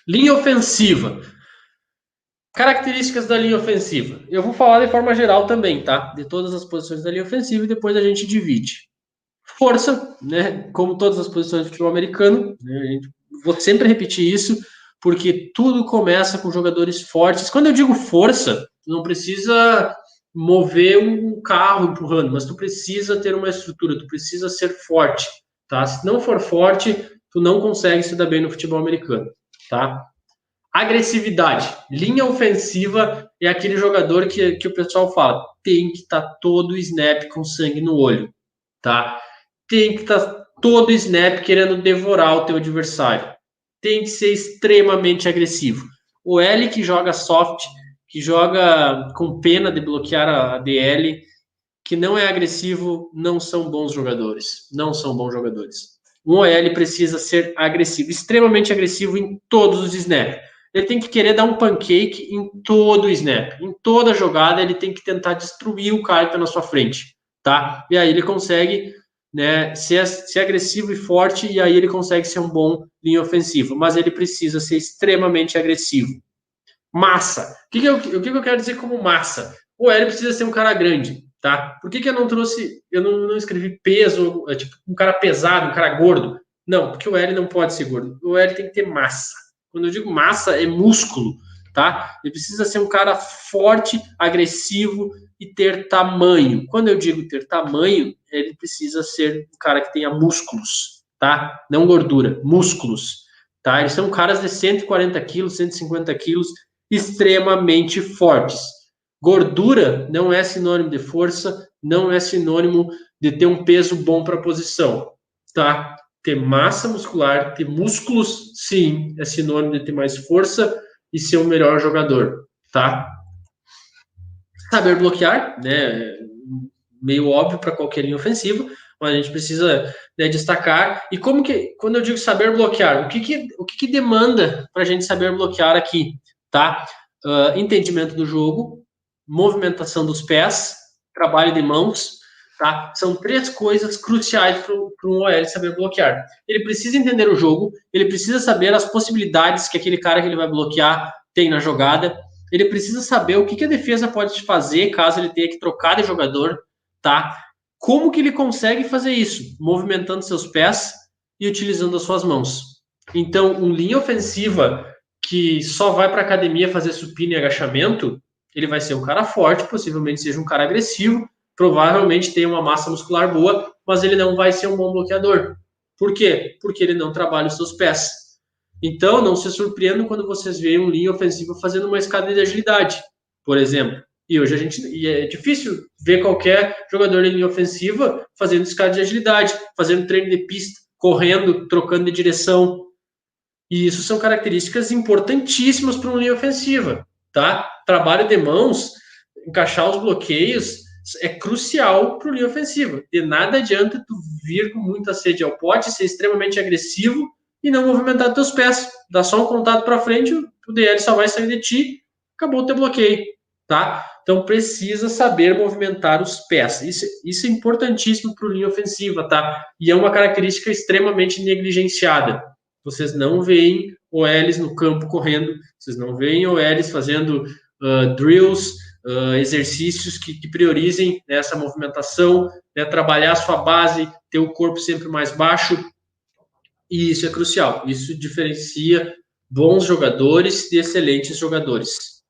Linha ofensiva. Características da linha ofensiva. Eu vou falar de forma geral também, tá? De todas as posições da linha ofensiva e depois a gente divide. Força, né? Como todas as posições do futebol americano, né? Vou sempre repetir isso, porque tudo começa com jogadores fortes. Quando eu digo força, não precisa mover um carro empurrando, mas tu precisa ter uma estrutura, tu precisa ser forte, tá? Se não for forte, tu não consegue se dar bem no futebol americano, tá? Agressividade. Linha ofensiva é aquele jogador que o pessoal fala, tem que estar todo snap com sangue no olho, tá? Tem que estar todo snap querendo devorar o teu adversário. Tem que ser extremamente agressivo. O L que joga soft, que joga com pena de bloquear a DL, que não é agressivo, não são bons jogadores. Não são bons jogadores. Um OL precisa ser agressivo, extremamente agressivo em todos os snaps. Ele tem que querer dar um pancake em todo o snap. Em toda jogada, ele tem que tentar destruir o cara que está na sua frente, tá? E aí ele consegue, né, ser agressivo e forte, e aí ele consegue ser um bom linha ofensiva. Mas ele precisa ser extremamente agressivo. Massa. O que eu quero dizer como massa? O L precisa ser um cara grande, tá? Por que eu não trouxe, eu não escrevi peso, tipo, um cara pesado, um cara gordo? Não, porque o L não pode ser gordo. O L tem que ter massa. Quando eu digo massa, é músculo, tá? Ele precisa ser um cara forte, agressivo e ter tamanho. Quando eu digo ter tamanho, ele precisa ser um cara que tenha músculos, tá? Não gordura, músculos, tá? Eles são caras de 140 quilos, 150 quilos, extremamente fortes. Gordura não é sinônimo de força, não é sinônimo de ter um peso bom para a posição, tá? Ter massa muscular, ter músculos, sim, é sinônimo de ter mais força e ser o melhor jogador, tá? Saber bloquear, né? Meio óbvio para qualquer linha ofensiva, mas a gente precisa, né, destacar. E como que, quando eu digo saber bloquear, o que demanda para a gente saber bloquear aqui, tá? Entendimento do jogo, movimentação dos pés, trabalho de mãos, tá? São três coisas cruciais para um OL saber bloquear. Ele precisa entender o jogo, ele precisa saber as possibilidades que aquele cara que ele vai bloquear tem na jogada, ele precisa saber o que a defesa pode fazer caso ele tenha que trocar de jogador, tá? Como que ele consegue fazer isso? Movimentando seus pés e utilizando as suas mãos. Então, um linha ofensiva que só vai para academia fazer supino e agachamento, ele vai ser um cara forte, possivelmente seja um cara agressivo, provavelmente tenha uma massa muscular boa, mas ele não vai ser um bom bloqueador. Por quê? Porque ele não trabalha os seus pés. Então, não se surpreendam quando vocês veem um linha ofensiva fazendo uma escada de agilidade, por exemplo. E hoje é difícil ver qualquer jogador de linha ofensiva fazendo escada de agilidade, fazendo treino de pista, correndo, trocando de direção. E isso são características importantíssimas para uma linha ofensiva, tá? Trabalho de mãos, encaixar os bloqueios é crucial para a linha ofensiva. De nada adianta tu vir com muita sede ao pote, ser extremamente agressivo e não movimentar teus pés. Dá só um contato para frente, o DL só vai sair de ti, acabou o teu bloqueio, tá? Então precisa saber movimentar os pés. Isso é importantíssimo para a linha ofensiva, tá? E é uma característica extremamente negligenciada. Vocês não veem OLs no campo correndo, vocês não veem OLs fazendo drills, exercícios que priorizem, né, essa movimentação, né, trabalhar a sua base, ter o corpo sempre mais baixo, e isso é crucial. Isso diferencia bons jogadores de excelentes jogadores.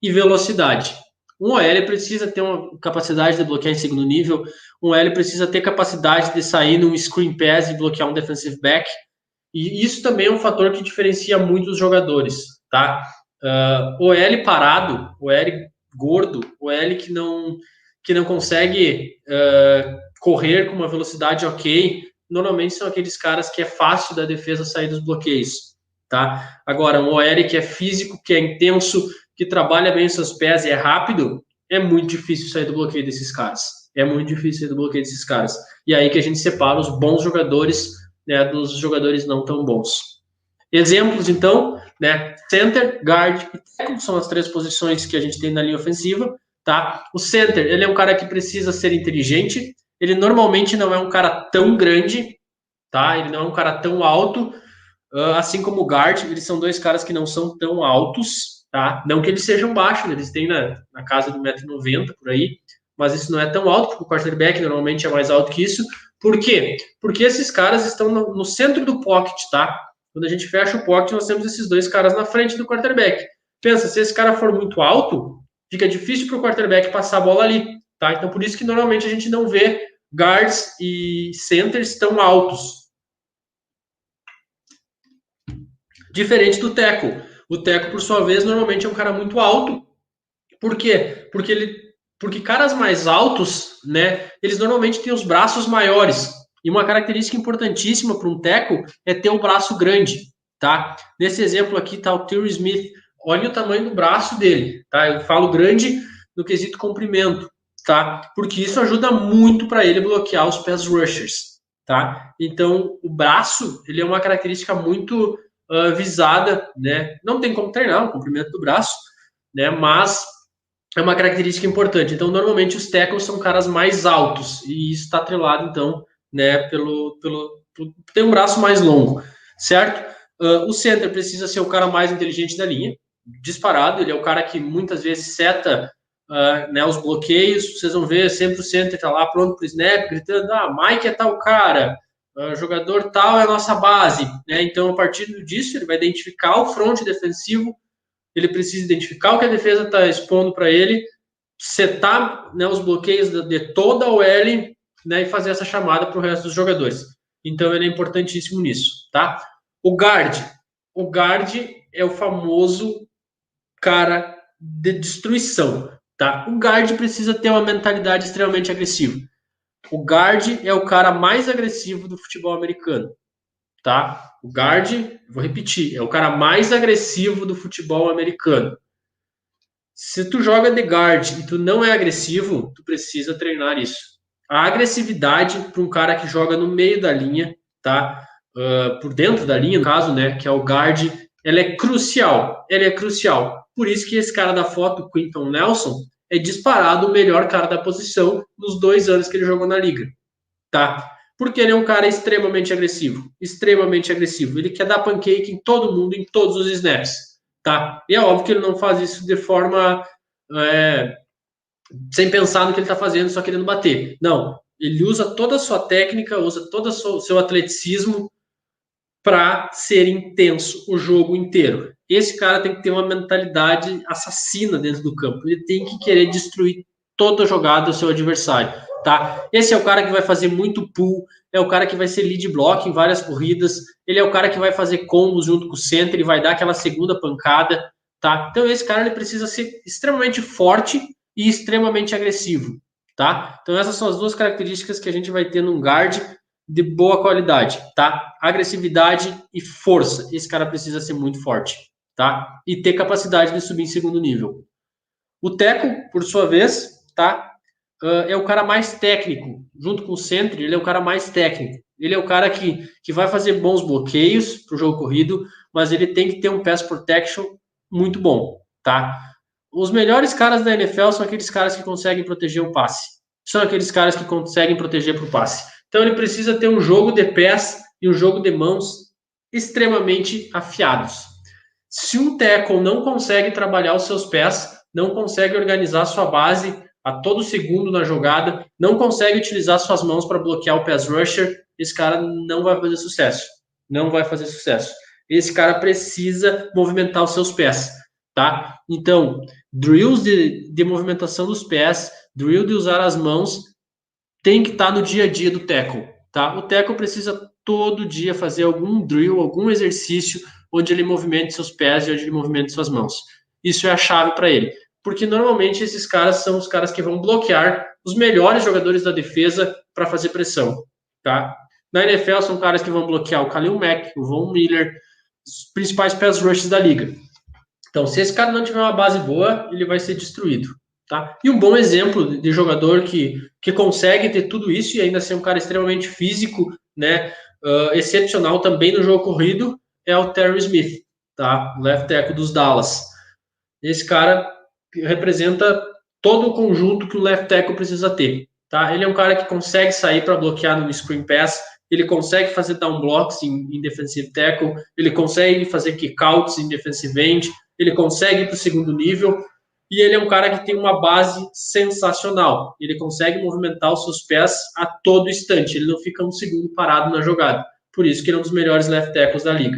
E velocidade. Um OL precisa ter uma capacidade de bloquear em segundo nível, um OL precisa ter capacidade de sair num screen pass e bloquear um defensive back, e isso também é um fator que diferencia muito os jogadores, tá? OL parado, OL gordo, OL que não consegue correr com uma velocidade ok, normalmente são aqueles caras que é fácil da defesa sair dos bloqueios, tá? Agora, um OL que é físico, que é intenso, que trabalha bem os seus pés e é rápido, é muito difícil sair do bloqueio desses caras. É muito difícil sair do bloqueio desses caras. E aí que a gente separa os bons jogadores, né, dos jogadores não tão bons. Exemplos, então, né, center, guard e tackle são as três posições que a gente tem na linha ofensiva, tá? O center, ele é um cara que precisa ser inteligente, ele normalmente não é um cara tão grande, tá? Ele não é um cara tão alto, Assim como o guard, eles são dois caras que não são tão altos, tá? Não que eles sejam baixos, eles têm na casa do 1,90 m por aí, mas isso não é tão alto, porque o quarterback normalmente é mais alto que isso. Por quê? Porque esses caras estão no centro do pocket, tá? Quando a gente fecha o pocket, nós temos esses dois caras na frente do quarterback. Pensa, se esse cara for muito alto, fica difícil para o quarterback passar a bola ali, tá? Então, por isso que normalmente a gente não vê guards e centers tão altos. Diferente do tackle. O tackle, por sua vez, normalmente é um cara muito alto. Por quê? Porque caras mais altos, né, eles normalmente têm os braços maiores. E uma característica importantíssima para um tackle é ter o braço grande, tá? Nesse exemplo aqui tá o Tyron Smith. Olha o tamanho do braço dele, tá? Eu falo grande no quesito comprimento, tá? Porque isso ajuda muito para ele bloquear os pass rushers, tá? Então, o braço, ele é uma característica muito visada, né? Não tem como treinar o comprimento do braço, né? Mas é uma característica importante. Então, normalmente os tackles são caras mais altos e isso está atrelado, então, né, por ter um braço mais longo, certo? O center precisa ser o cara mais inteligente da linha, disparado. Ele é o cara que muitas vezes seta né, os bloqueios. Vocês vão ver sempre o center está lá pronto para o snap, gritando: Mike é tal cara, jogador tal é a nossa base. Né? Então, a partir disso, ele vai identificar o front defensivo. Ele precisa identificar o que a defesa está expondo para ele, setar, né, os bloqueios de toda a OL, né, e fazer essa chamada para o resto dos jogadores. Então, ele é importantíssimo nisso, tá? O guard é o famoso cara de destruição, tá? O guard precisa ter uma mentalidade extremamente agressiva. O guard é o cara mais agressivo do futebol americano, tá? O guard, vou repetir, é o cara mais agressivo do futebol americano. Se tu joga de guard e tu não é agressivo, tu precisa treinar isso. A agressividade para um cara que joga no meio da linha, tá? Por dentro da linha, no caso, né? Que é o guard, ela é crucial. Ela é crucial. Por isso que esse cara da foto, o Quenton Nelson, é disparado o melhor cara da posição nos 2 anos que ele jogou na liga, tá? Porque ele é um cara extremamente agressivo. Extremamente agressivo. Ele quer dar pancake em todo mundo, em todos os snaps. Tá? E é óbvio que ele não faz isso de forma sem pensar no que ele está fazendo, só querendo bater. Não. Ele usa toda a sua técnica, usa todo o seu atleticismo para ser intenso o jogo inteiro. Esse cara tem que ter uma mentalidade assassina dentro do campo. Ele tem que querer destruir toda a jogada do seu adversário, tá? Esse é o cara que vai fazer muito pull, é o cara que vai ser lead block em várias corridas, ele é o cara que vai fazer combos junto com o center e vai dar aquela segunda pancada, tá? Então esse cara ele precisa ser extremamente forte e extremamente agressivo, tá? Então essas são as duas características que a gente vai ter num guard de boa qualidade, tá? Agressividade e força. Esse cara precisa ser muito forte, tá? E ter capacidade de subir em segundo nível. O tackle, por sua vez, tá? É o cara mais técnico. Junto com o center, ele é o cara mais técnico. Ele é o cara que vai fazer bons bloqueios para o jogo corrido, mas ele tem que ter um pass protection muito bom, tá? Os melhores caras da NFL são aqueles caras que conseguem proteger o passe. São aqueles caras que conseguem proteger para o passe. Então ele precisa ter um jogo de pés e um jogo de mãos extremamente afiados. Se um tackle não consegue trabalhar os seus pés, não consegue organizar sua base a todo segundo na jogada, não consegue utilizar suas mãos para bloquear o pass rusher, esse cara não vai fazer sucesso. Não vai fazer sucesso. Esse cara precisa movimentar os seus pés, tá? Então, drills de movimentação dos pés, drill de usar as mãos, tem que estar no dia a dia do tackle, tá? O tackle precisa todo dia fazer algum drill, algum exercício onde ele movimente seus pés e onde ele movimente suas mãos. Isso é a chave para ele, porque normalmente esses caras são os caras que vão bloquear os melhores jogadores da defesa para fazer pressão, tá? Na NFL são caras que vão bloquear o Khalil Mack, o Von Miller, os principais pass rushers da liga. Então, se esse cara não tiver uma base boa, ele vai ser destruído. Tá? E um bom exemplo de jogador que consegue ter tudo isso e ainda ser um cara extremamente físico, né, excepcional também no jogo corrido, é o Terry Smith, tá? Left tackle dos Dallas. Esse cara representa todo o conjunto que o left tackle precisa ter. Tá? Ele é um cara que consegue sair para bloquear no screen pass, ele consegue fazer down blocks em defensive tackle, ele consegue fazer kickouts em defensive end, ele consegue ir para o segundo nível, e ele é um cara que tem uma base sensacional. Ele consegue movimentar os seus pés a todo instante, ele não fica um segundo parado na jogada. Por isso que ele é um dos melhores left tackles da liga.